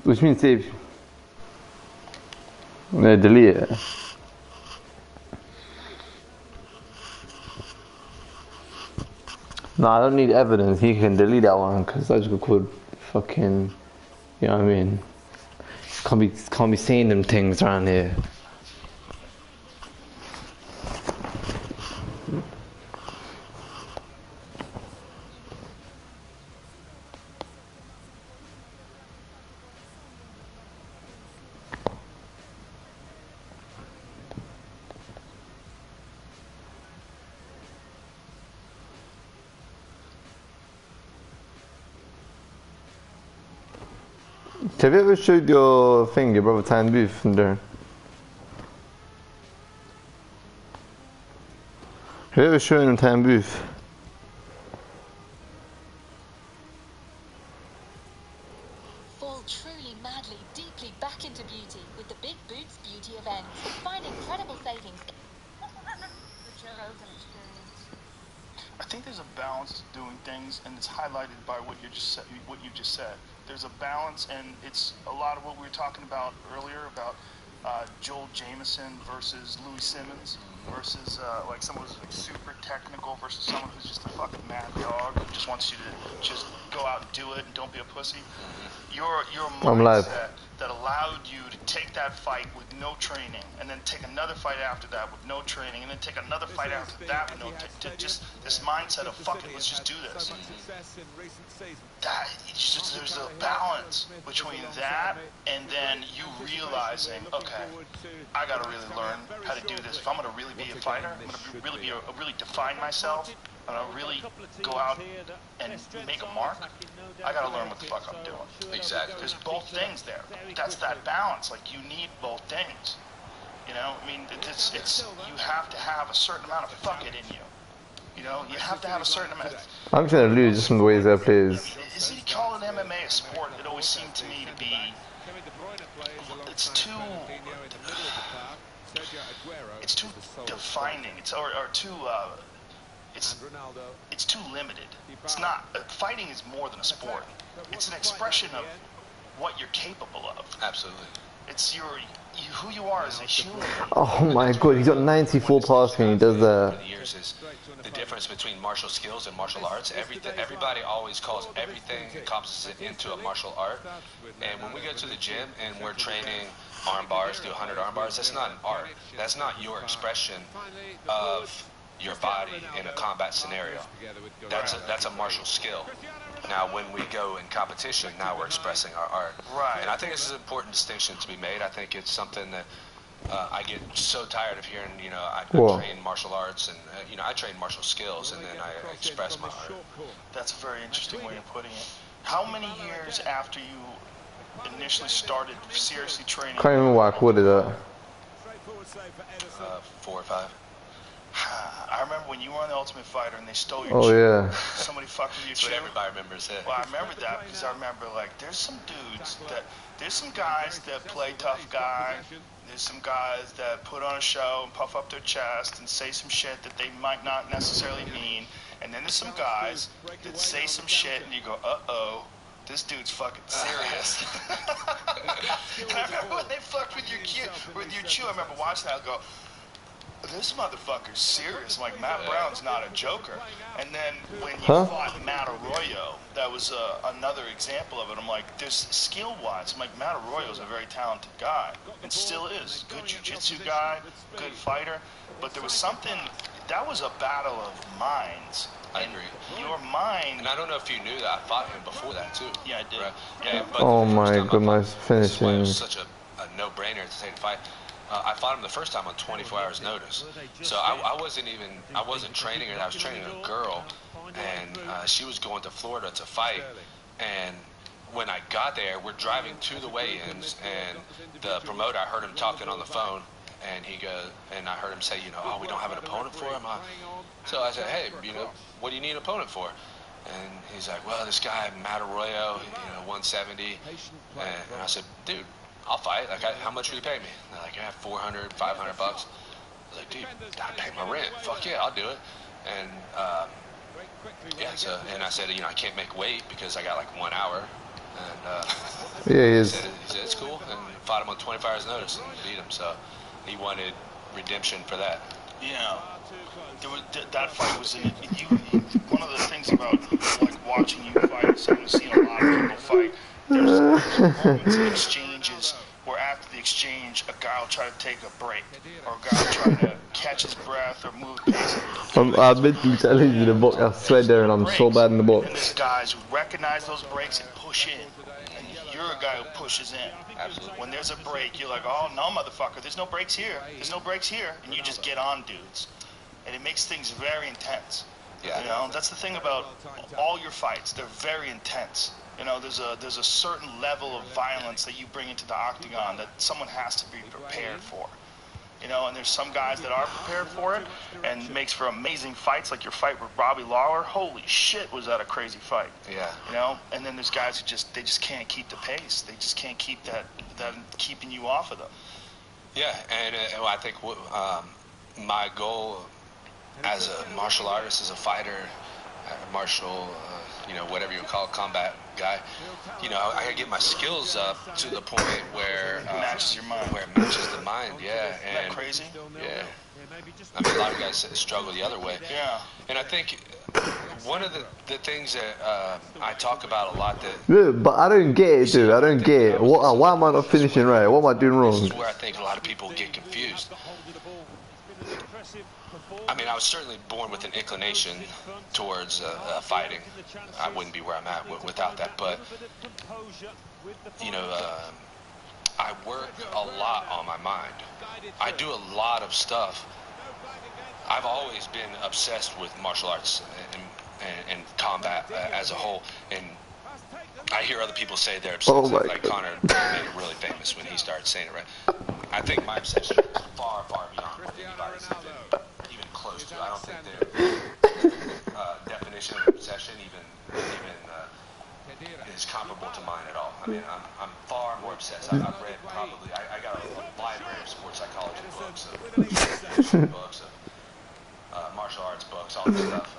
Which means save. Yeah, delete it. No, I don't need evidence. He can delete that one because I just could fucking, you know what I mean? Can't be saying them things around here. Have you ever showed your thing, your brother Tan Booth from there? Have you ever shown him Tan Booth? Fall truly, madly, deeply back into beauty with the Big Boots beauty event. Find incredible savings. I think there's a balance to doing things, and it's highlighted by what you just said. There's a balance, and it's a lot of what we were talking about earlier about Joel Jameson versus Louis Simmons versus like someone who's like super technical versus someone who's just a fucking mad dog who just wants you to just go out and do it and don't be a pussy. Your mindset that allowed you to take that fight with no training and then take another fight after that with no training and then take another fight after that with no just this mindset of fuck it, let's just do this. There's a balance between that and then you realizing, okay, I gotta really learn how to do this. If I'm gonna really be a fighter, I'm gonna really define myself, I'm gonna really go out and make a mark, I gotta learn what the fuck I'm doing. Exactly. There's both things there. That's that balance. Like you need both things. You know, I mean, it's you have to have a certain amount of fuck it in you. You know, you have to have a certain amount. I'm trying to lose just from the ways that plays. Is he calling MMA a sport? It always seemed to me to be. It's too defining. It's or too. It's too limited. It's not. Fighting is more than a sport. It's an expression of what you're capable of. Absolutely. It's who you are as a human. Oh my god, he's got 94 passing and he does that. Years is the difference between martial skills and martial arts. Everybody always calls everything encompasses it into a martial art. And when we go to the gym and we're training arm bars, do 100 arm bars, that's not an art. That's not your expression of your body in a combat scenario. That's a martial skill. Now, when we go in competition, now we're expressing our art. Right. And I think this is an important distinction to be made. I think it's something that I get so tired of hearing. You know, I train martial arts, and you know, I train martial skills, and then I express my art. That's a very interesting way of putting it. How many years after you initially started seriously training? Can't even walk. What is that? 4 or 5. I remember when you were on The Ultimate Fighter and they stole your chew. Yeah. Somebody fucked with your chew. But everybody remembers it. Well, I remember that because I remember like there's some guys that play tough guy. There's some guys that put on a show and puff up their chest and say some shit that they might not necessarily mean. And then there's some guys that say some shit and you go, uh-oh, this dude's fucking serious. I remember when they fucked with your chew. I remember watching that and go, this motherfucker's serious. Like, Matt Brown's not a joker. And then when you fought Matt Arroyo, that was another example of it. I'm like, there's skill-wise. I'm like, Matt Arroyo's a very talented guy, and still is. Good jiu-jitsu guy, good fighter. But there was something, that was a battle of minds. I agree. Your mind. And I don't know if you knew that. I fought him before that, too. Yeah, I did. Right? Yeah, but oh my goodness, finishing. It was such a no-brainer to take the fight. I fought him the first time on 24 hours notice. So I wasn't training her, I was training a girl, and she was going to Florida to fight. And when I got there, we're driving to the weigh-ins, and the promoter, I heard him talking on the phone, and I heard him say, you know, oh, we don't have an opponent for him. So I said, hey, you know, what do you need an opponent for? And he's like, well, this guy, Matt Arroyo, you know, 170. And I said, dude, I'll fight. Like, how much will you pay me? And they're like, yeah, 400, 500 bucks. I was like, dude, I pay my rent. Fuck yeah, I'll do it. And yeah, so, and I said, you know, I can't make weight because I got like 1 hour. And Yeah, he is. He said it's cool, and fought him on 24 hours notice and beat him. So he wanted redemption for that. Yeah. That fight was in it. One of the things about like watching you fight, so I've seen a lot of people fight. There's moments in exchanges where after the exchange, a guy will try to take a break, or a guy will try to catch his breath or move pace. I've been through challenges in the box. I swear, Darren, I'm so bad in the And there's box. guys who recognize those breaks and push in. And you're a guy who pushes in. Absolutely. When there's a break, you're like, oh no, motherfucker, there's no breaks here. There's no breaks here, and you just get on dudes. And it makes things very intense. Yeah. You know, that's the thing about all your fights. They're very intense. You know, there's a certain level of violence that you bring into the octagon that someone has to be prepared for. You know, and there's some guys that are prepared for it and makes for amazing fights, like your fight with Robbie Lawler. Holy shit, was that a crazy fight. Yeah. You know, and then there's guys who just can't keep the pace. They just can't keep that keeping you off of them. Yeah, and I think my goal as a martial artist, as a fighter, martial, whatever you call it, combat guy, I gotta get my skills up to the point where Matches your mind. Where it matches the mind, yeah. Isn't that And crazy? yeah, I mean, a lot of guys struggle the other way. Yeah. And I think one of the things that I talk about a lot that Yeah, but I don't get it, dude. I don't get it. Why am I not finishing right? What am I doing this wrong? is where I think a lot of people get confused. I mean, I was certainly born with an inclination towards fighting. I wouldn't be where I'm at without that. But, I work a lot on my mind. I do a lot of stuff. I've always been obsessed with martial arts and combat as a whole. And I hear other people say they're obsessed. Like Conor made it really famous when he started saying it, right? I think my obsession is far, far beyond what anybody's even close to. I don't think their definition of obsession even is comparable to mine at all. I mean, I'm far more obsessed. I've read probably, I got a library of sports psychology books, of books, of martial arts books, all this stuff.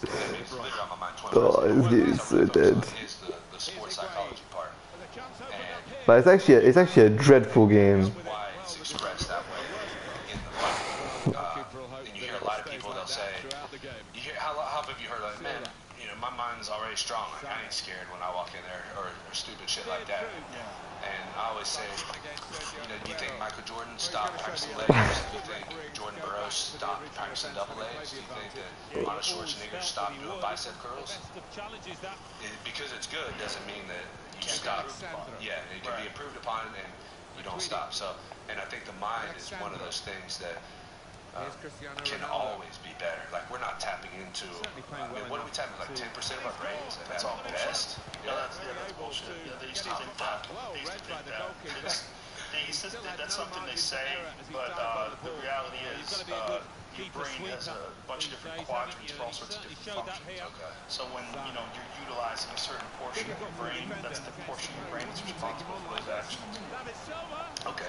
It's literally on my mind 24 Oh, this game is so dead. is the sports psychology part. And But it's actually a dreadful game. why it's expressed that way in the fight. And you hear a lot of people, they'll say, how have you heard of it? Man, my mind's already strong. Like, I ain't scared when I walk in there, or stupid shit like that. And I always say, do you think Michael Jordan stopped practicing leg kicks? Do you think Jordan Burroughs stopped practicing double legs? Do you think that Arnold Schwarzenegger stopped doing bicep curls? Because it's good doesn't mean that you stop. Yeah, it can be improved upon and you don't stop. So, and I think the mind is one of those things that can always be better. Like, we're not tapping into, what are we tapping, like 10% of our brains? And that's all best? Yeah, that's bullshit. Yeah, they used to think that. That's something they say, but the reality is your brain has a bunch of different quadrants for all sorts of different functions. Okay. So when you're utilizing a certain portion of your brain, that's the portion of your brain that's responsible for those actions. Okay.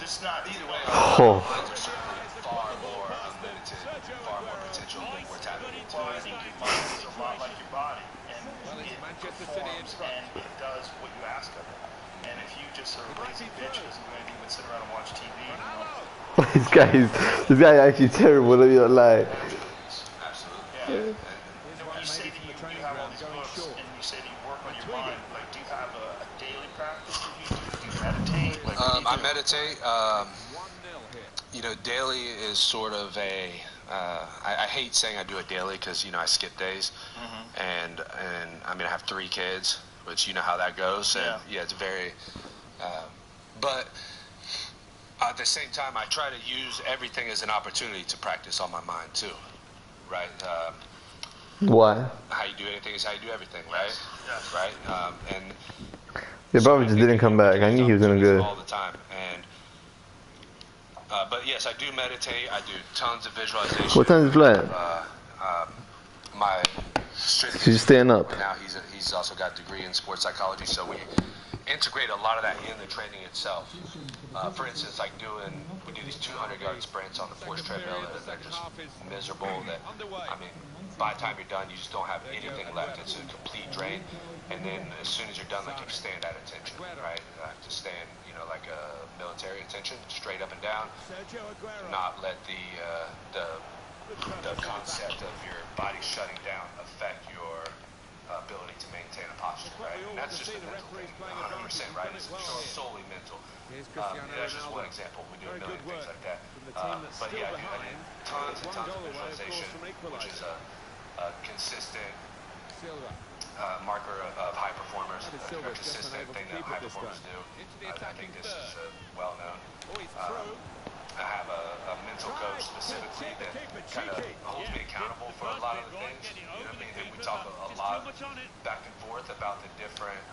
This is not either way. Oh. Minds are certainly far more unlimited, far more potential than we're tapping into. Well, I think your mind is a lot like your body, and it performs and it does what you ask of it. And if you just are a lazy bitch who doesn't do anything but sit around and watch TV, This guy is actually terrible. Let me not lie. Absolutely. When you say that you have all these books and you say that you work on your mind, like, do you have a daily practice? Do you meditate? Like, I meditate. Daily is sort of a. I hate saying I do it daily because I skip days, and I mean I have 3 kids, which you know how that goes, and it's very. But at the same time, I try to use everything as an opportunity to practice on my mind too, right? Why? How you do anything is how you do everything, right? Yes. Right? And Your brother just didn't come back. I knew he was gonna go. all the time, and but yes, I do meditate. I do tons of visualization. What time is flight? My strength. So you're staying up. Now he's also got a degree in sports psychology, so we integrate a lot of that in the training itself. For instance, like we do these 200-yard sprints on the force treadmill that are just miserable. That, I mean, by the time you're done, you just don't have anything left. It's a complete drain. And then as soon as you're done, like you stand at attention, right? To stand, you know, like a military attention, straight up and down. Not let the concept of your body shutting down affect your ability to maintain a posture, right? And that's just a mental thing, 100%, right? It's solely mental. That's just one example. We do a million things like that. But yeah, I do tons and tons of visualization, which is a consistent marker of high performers, a consistent thing that high performers do. I think this is well known. I have a mental coach specifically that kind of holds me accountable for a lot of the things. You know what I mean? And we talk a lot back and forth about the different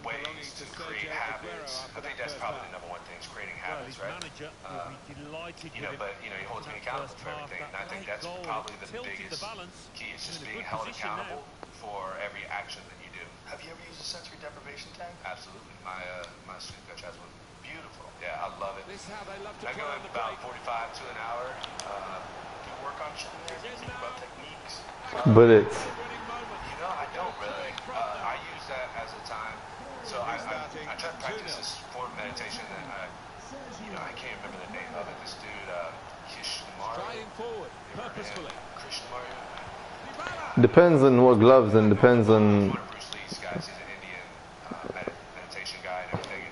ways to create habits. I think that's probably the #1 thing, is creating habits, right? You know, but you know, he holds me accountable for everything, and I think that's probably the biggest key, is just being held accountable for every action that you do. Have you ever used a sensory deprivation tank? Absolutely. My sleep coach has one. Beautiful. Yeah, I love it. I go in about 45 to an hour. Do you work on shit in there? Do you think about techniques? Bullets. You know, I don't really. I use that as a time. So I try to practice this form of meditation, and I can't remember the name of it. This dude, Krishnamurti. Krishnamurti. Depends on what gloves and depends on. One of Bruce Lee's guys. He's an Indian meditation guy and everything.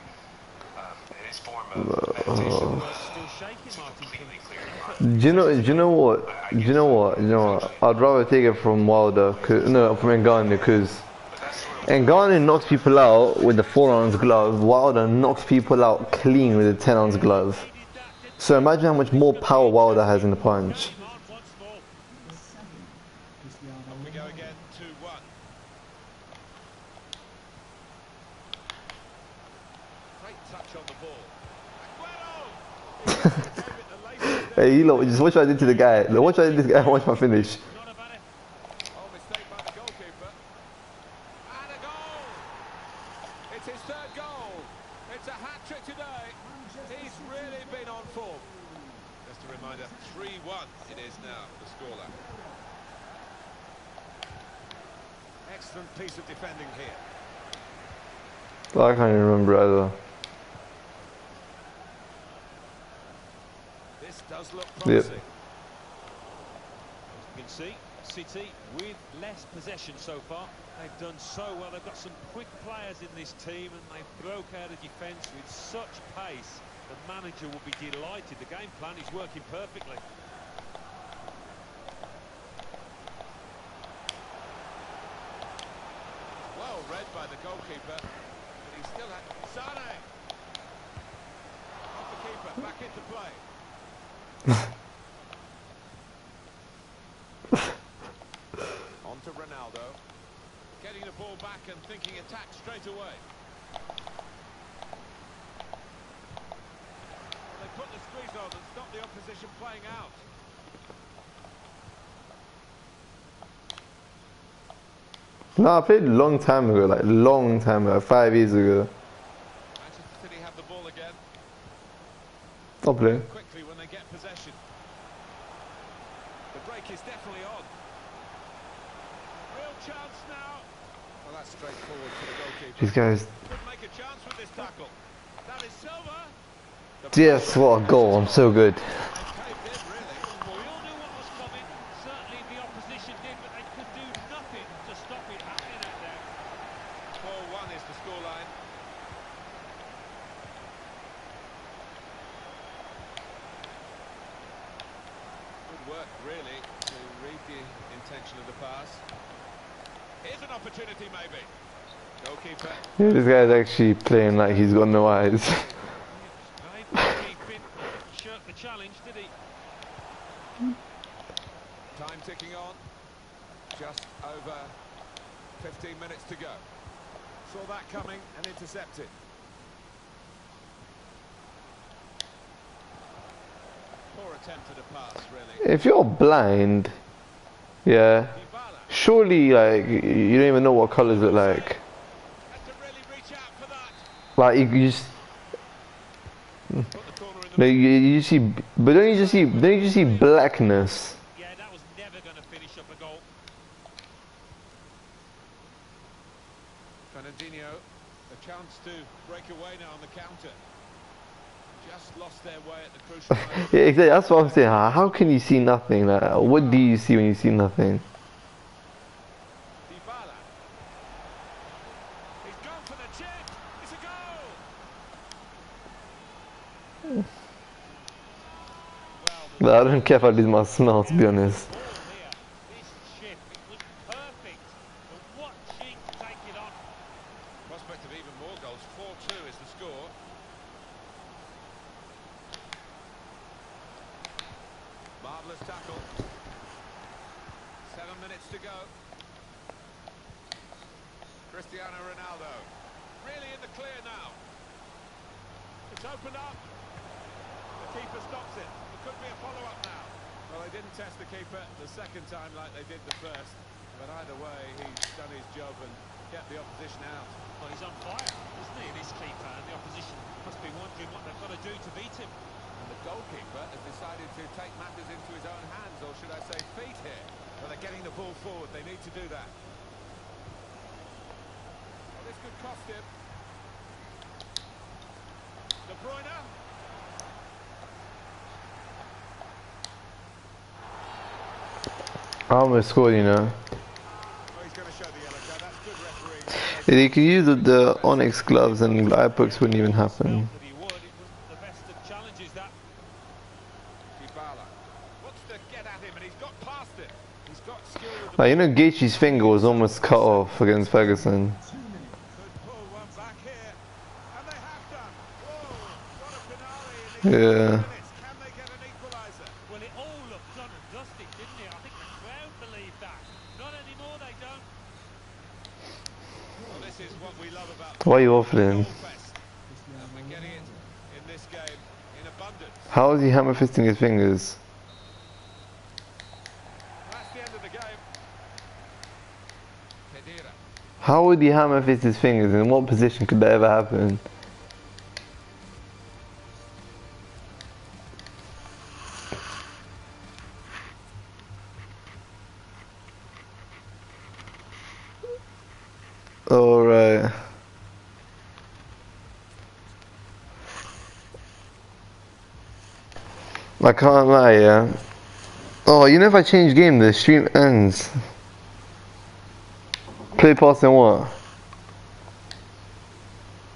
And his form of meditation was to completely clear your mind. Do you know what? I'd rather take it from Wilder, from Ngannou, because Ngannou knocks people out with the 4-ounce glove. Wilder knocks people out clean with a 10-ounce glove. So imagine how much more power Wilder has in the punch. We go again, 2-1. Great touch on the ball. Hey, you know, just watch what I did to the guy. Watch what I did to this guy. Watch my finish. Oh, mistake by the goalkeeper. And a goal! It's his third goal. It's a hat-trick today. He's really been on form. Just a reminder, 3-1 it is now, the scoreline. Excellent piece of defending here. I can't even remember either. This does look promising. Yep. You can see City with less possession so far. They've done so well. They've got some quick players in this team, and they broke out of defence with such pace. The manager will be delighted. The game plan is working perfectly. Well read by the goalkeeper, but he still had Sane. Off the keeper, back into play. On to Ronaldo. Getting the ball back and thinking attack straight away. Well, they put the squeeze on and stop the opposition playing out. No, I played a long time ago, like 5 years ago. Manchester City have the ball again. I'll play. Quickly when they get possession. The break is definitely on. Real chance now. Well, that's straightforward for the goalkeeper. These guys. Could make a chance with this tackle. That is Silva. Yes, what a goal. I'm so good. They caved in, really. Well, we all knew what was coming. Certainly the opposition did, but they could do nothing to stop it happening out there. 4-1 is the scoreline. Good work, really, to read the intention of the pass. Here's an opportunity, maybe. Goalkeeper. Yeah, this guy's actually playing like he's got no eyes. He didn't shirk the challenge, did he? Time ticking on. Just over 15 minutes to go. Saw that coming and intercepted. Poor attempt at a pass, really. If you're blind, yeah, Dybala surely like you don't even know what colours look like. had to really reach out for that. Like you just Put the corner in the No, you see, but don't you just see blackness? Yeah, that was never going to finish up a goal. Fernandinho, a chance to break away now on the counter. Just lost their way at the crucial moment. Yeah, exactly. That's what I'm saying. How can you see nothing? Like, what do you see when you see nothing? Dybala. He's gone for the chip. It's a goal. But I don't care if I lose my smell, to be honest. Ball here. This chip, it was perfect. But what cheek to take it on. Prospect of even more goals. 4-2 is the score. Marvellous tackle. 7 minutes to go. Cristiano Ronaldo. Really in the clear now. It's opened up. The keeper stops it. It could be a follow-up now. Well, they didn't test the keeper the second time like they did the first. But either way, he's done his job and kept the opposition out. Well, he's on fire, isn't he, this keeper? And the opposition must be wondering what they've got to do to beat him. And the goalkeeper has decided to take matters into his own hands, or should I say feet here. Well, they're getting the ball forward. They need to do that. Well, this could cost him. De Bruyne. I almost scored, you know. Oh, he's going to show the yellow card. That's good refereeing. They could use the Onyx gloves and eye pokes wouldn't even happen. That he would. It was the best of challenges, that. Dybala wants to get at him, and he's got past it. He's got skill with the Like, you know, Gaethje's finger was almost cut off against Ferguson. could pull one back here, and they have done. Whoa, what a finale in these Yeah. minutes. Can they get an equaliser? Well, it all looked done and dusted, didn't it? I think the crowd believed that. Not anymore, they don't. Well, this is what we love about Why are you offering? goal fest. And we're getting it in this game in abundance. How is he hammer fisting his fingers? That's the end of the game. Khedira. How would he hammer fist his fingers? In what position could that ever happen? Alright. I can't lie, yeah. Oh, you know if I change game, the stream ends. Play past and what?